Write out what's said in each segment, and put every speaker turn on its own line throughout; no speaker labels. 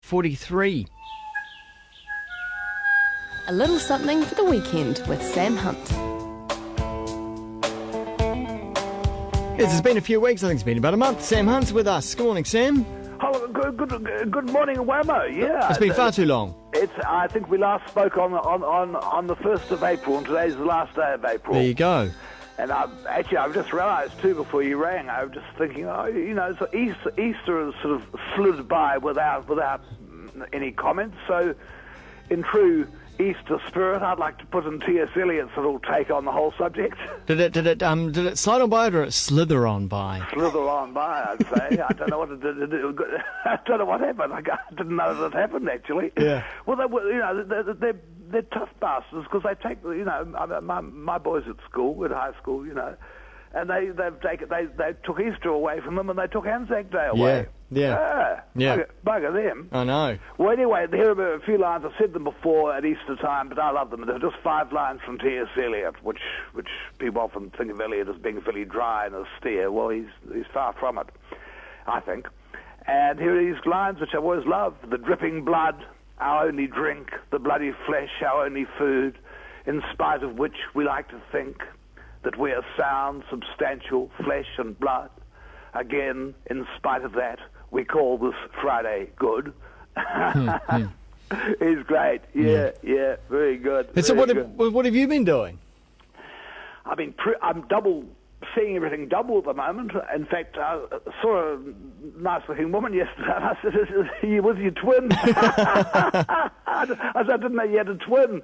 43.
A little something for the weekend with Sam Hunt.
Yes, it's been a few weeks. I think it's been about a month. Sam Hunt's with us. Good morning, Sam.
Oh, good morning, Whammo. Yeah,
It's been far too long.
I think we last spoke on the 1st of April, and today's the last day of April.
There you go.
And I've just realised too before you rang. I was just thinking, so Easter has sort of slid by without any comments. So, in true Easter spirit, I'd like to put in T.S. Eliot's little take on the whole subject.
Did it slide on by or did it slither on by?
Slither on by, I'd say. I don't know what it did. I don't know what happened. I didn't know that it happened, actually.
Yeah.
Well, they're tough bastards because they take, my boys at school, at high school, and they took Easter away from them and they took Anzac Day away.
Yeah.
Bugger them.
I know.
Well, anyway, here are a few lines. I've said them before at Easter time, but I love them. They're just 5 lines from T.S. Eliot, which people often think of Eliot as being fairly dry and austere. Well, he's far from it, I think. And here are these lines which I've always loved. The dripping blood, our only drink, the bloody flesh, our only food, in spite of which we like to think that we are sound, substantial flesh and blood. Again, in spite of that, we call this Friday good. He's great. Yeah, very good.
And so
very
what have you been doing?
I'm seeing everything double at the moment. In fact, I saw a nice-looking woman yesterday, and I said, "Are you with your twin?" I said, "I didn't know you had a twin."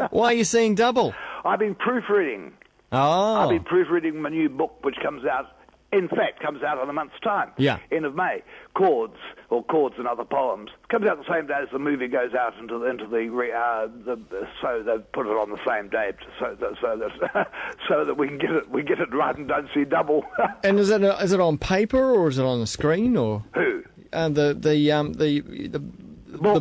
Why are you seeing double?
I've been proofreading.
Oh.
I've been proofreading my new book, which comes out in a month's time.
Yeah.
End of May. Chords and Other Poems. Comes out the same day as the movie goes out so they put it on the same day so that we get it right and don't see double.
And is it on paper or is it on the screen or
who?
The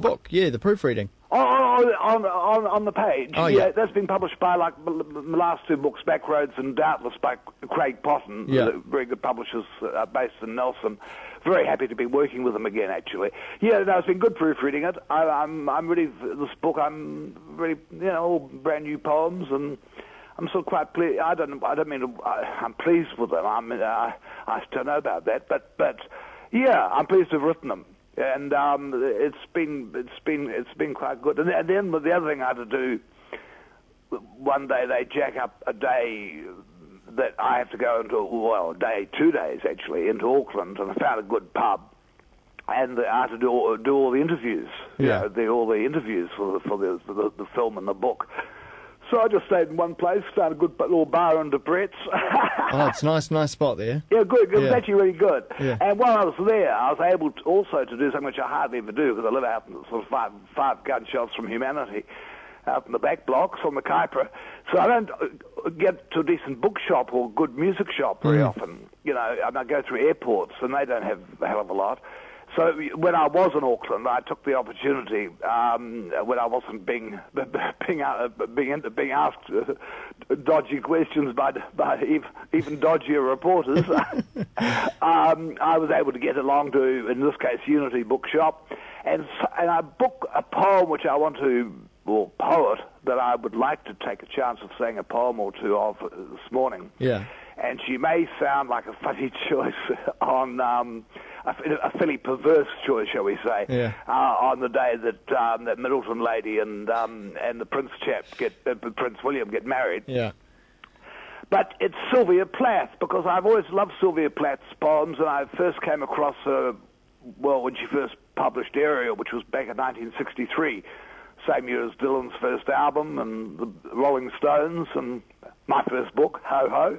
book, yeah, the proofreading.
On the page.
Oh, yeah.
That's been published by, like, my last 2 books, Backroads and Doubtless, by Craig Potton, very good publishers based in Nelson. Very happy to be working with them again, actually. Yeah, no, it's been good proofreading it. I'm really, this book, I'm really, all brand new poems, and I'm sort of quite pleased. I don't mean to, I'm pleased with them. I don't know about that, but yeah, I'm pleased to have written them. And it's been quite good. And then the other thing I had to do, one day they jack up a day that I have to go into, 2 days actually, into Auckland, and I found a good pub, and I had to do all the interviews.
Yeah.
All the interviews for the film and the book. So I just stayed in one place, found a good little bar in Debrett's.
Oh, it's a nice spot there.
Yeah, good. It was actually really good.
Yeah.
And while I was there, I was able to also to do something which I hardly ever do, because I live out in sort of five gunshots from humanity, out in the back blocks on the Kaipara. So I don't get to a decent bookshop or good music shop very often. I go through airports, and they don't have a hell of a lot. So when I was in Auckland, I took the opportunity when I wasn't being asked dodgy questions by even dodgier reporters. I was able to get along to, in this case, Unity Bookshop, and I book a poem which I want to, or poet that I would like to take a chance of saying a poem or two of this morning.
Yeah.
And she may sound like a funny choice on a fairly perverse choice, shall we say, on the day that Middleton lady and the Prince Prince William get married.
Yeah.
But it's Sylvia Plath, because I've always loved Sylvia Plath's poems, and I first came across her, when she first published Ariel, which was back in 1963. Same year as Dylan's first album and the Rolling Stones and my first book, Ho Ho.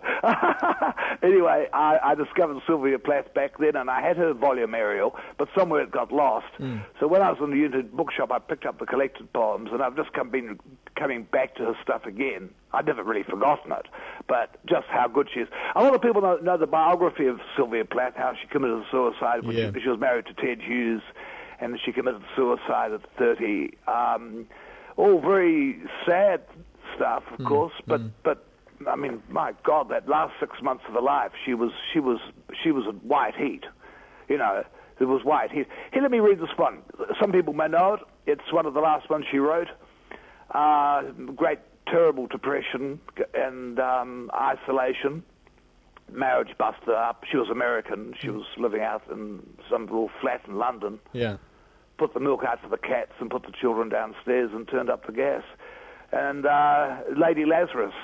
Anyway, I discovered Sylvia Plath back then, and I had her volume Ariel, but somewhere it got lost. So when I was in the Unity bookshop, I picked up the collected poems, and I've just been coming back to her stuff again. I'd never really forgotten it, but just how good she is. A lot of people know the biography of Sylvia Plath, how she committed suicide when she was married to Ted Hughes, and she committed suicide at 30. All very sad stuff, of course, but I mean, my God, that last 6 months of her life, she was at white heat. who was white. Here, let me read this one. Some people may know it. It's one of the last ones she wrote. Great, terrible depression and isolation. Marriage busted up. She was American. She was living out in some little flat in London.
Yeah.
Put the milk out for the cats and put the children downstairs and turned up the gas. And Lady Lazarus,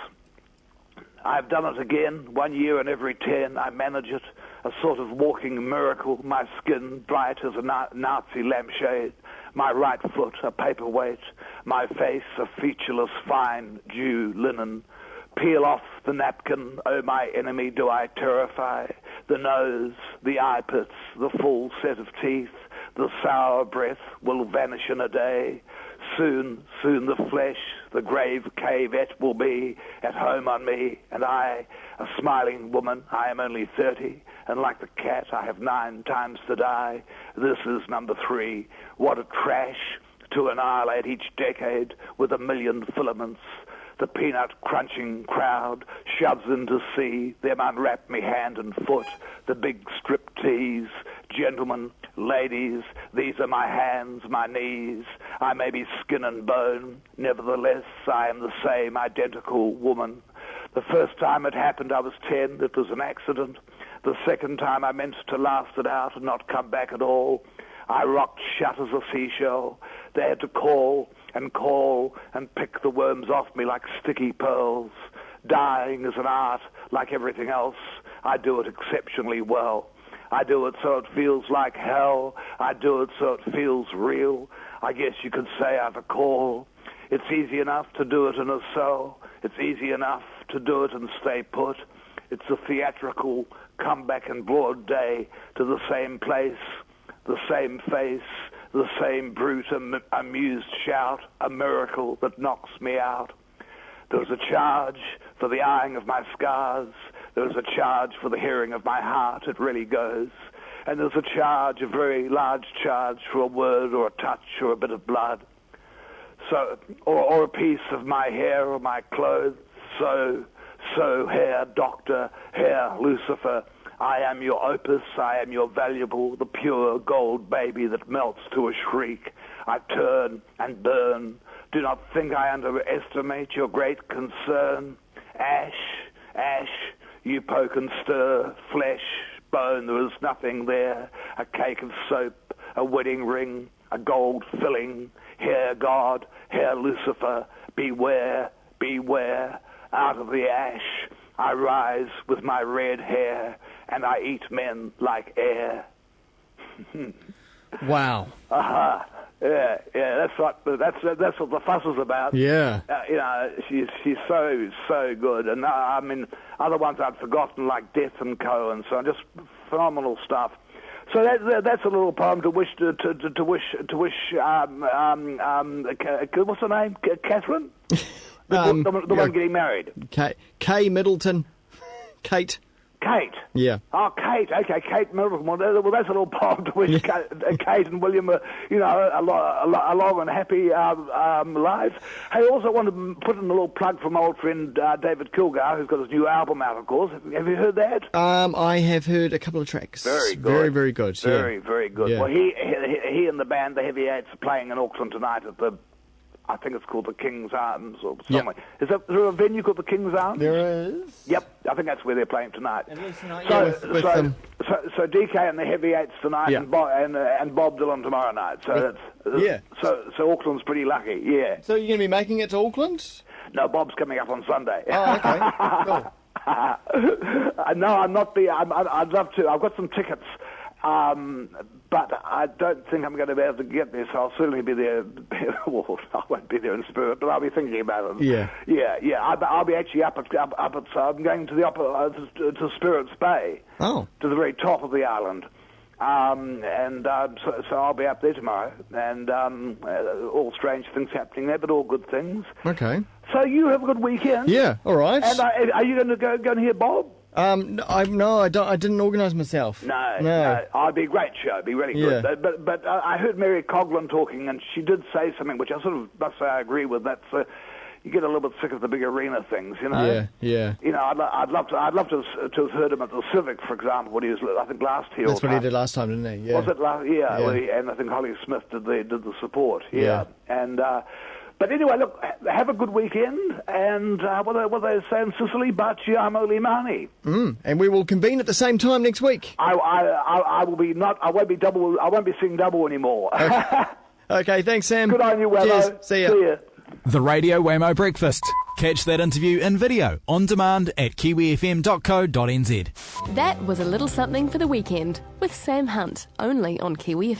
I've done it again, 1 year in every 10. I manage it, a sort of walking miracle. My skin bright as a Nazi lampshade. My right foot a paperweight. My face a featureless fine Jew linen. Peel off the napkin, oh my enemy do I terrify. The nose, the eye pits, the full set of teeth. The sour breath will vanish in a day. Soon the flesh, the grave cavette will be at home on me, and I, a smiling woman, I am only 30, and like the cat I have 9 times to die. This is number 3. What a trash to annihilate each decade with 1 million filaments. The peanut-crunching crowd shoves in to see them unwrap me hand and foot. The big strip-tease. Gentlemen, ladies, these are my hands, my knees. I may be skin and bone. Nevertheless, I am the same identical woman. The first time it happened, I was 10. It was an accident. The second time, I meant to last it out and not come back at all. I rocked shut as a seashell. They had to call and pick the worms off me like sticky pearls. Dying is an art like everything else. I do it exceptionally well. I do it so it feels like hell. I do it so it feels real. I guess you could say I've a call. It's easy enough to do it in a cell. It's easy enough to do it and stay put. It's a theatrical comeback in broad day to the same place, the same face, the same brute amused shout, a miracle that knocks me out. There is a charge for the eyeing of my scars. There is a charge for the hearing of my heart. It really goes. And there's a charge, a very large charge, for a word or a touch or a bit of blood. So, or a piece of my hair or my clothes. So, hair, doctor, hair, Lucifer. I am your opus, I am your valuable, the pure gold baby that melts to a shriek. I turn and burn. Do not think I underestimate your great concern. Ash, you poke and stir, flesh, bone, there is nothing there. A cake of soap, a wedding ring, a gold filling. Hair God, hair Lucifer, beware, beware. Out of the ash I rise with my red hair, and I eat men like air.
Wow.
Yeah, that's what the fuss is about.
Yeah.
She's so good, and I mean other ones I'd forgotten like Death and Co. and so on, just phenomenal stuff. So that's a little poem to wish what's her name? Catherine, the one getting married.
Kay Middleton, Kate.
Kate.
Yeah.
Oh, Kate. Okay, Kate Middleton. Well, that's a little poem to wish Kate and William, a long and happy lives. Hey, also want to put in a little plug from old friend David Kilgar, who's got his new album out, of course. Have you heard that?
I have heard a couple of tracks.
Very good.
Very, very good.
Very, very good.
Yeah.
Well, he and the band, the Heavyweights, are playing in Auckland tonight at the, I think it's called the King's Arms or somewhere. Yep. Is there a venue called the King's Arms?
There is.
Yep, I think that's where they're playing tonight.
At least tonight,
so DK and the Heavyweights tonight, and Bob Dylan tomorrow night. So so Auckland's pretty lucky. Yeah.
So you're going to be making it to Auckland?
No, Bob's coming up on Sunday.
Oh, okay. Cool.
No, I'm not. I'd love to. I've got some tickets. But I don't think I'm going to be able to get there, so I'll certainly be there. Well, I won't be there in spirit, but I'll be thinking about it. Yeah. I'll be actually up at. I'm going to the to Spirits Bay.
Oh. To
the very top of the island, so I'll be up there tomorrow, and all strange things happening there, but all good things.
Okay.
So you have a good weekend.
Yeah. All right.
And are you going to go and hear Bob?
I didn't organise myself.
No. Oh, it'd be a great show. It'd be really good.
Yeah.
But I heard Mary Coughlin talking, and she did say something which I sort of must say I agree with. That's you get a little bit sick of the big arena things, you know.
Yeah.
You know, I'd love to have heard him at the Civic, for example, when he was, I think, last year.
That's what he did last time, didn't he? Yeah.
Was it last? Yeah.
Yeah.
And I think Holly Smith did the support.
Yeah.
And but anyway, look, have a good weekend, and what they say in Sicily, Baciamo Limani.
And we will convene at the same time next week.
I will be not. I won't be double. I won't be seeing double anymore.
Okay, thanks, Sam.
Good on you, Wemo.
Cheers. See ya.
The Radio Wamo Breakfast. Catch that interview in video on demand at kiwifm.co.nz.
That was a little something for the weekend with Sam Hunt, only on Kiwi FM.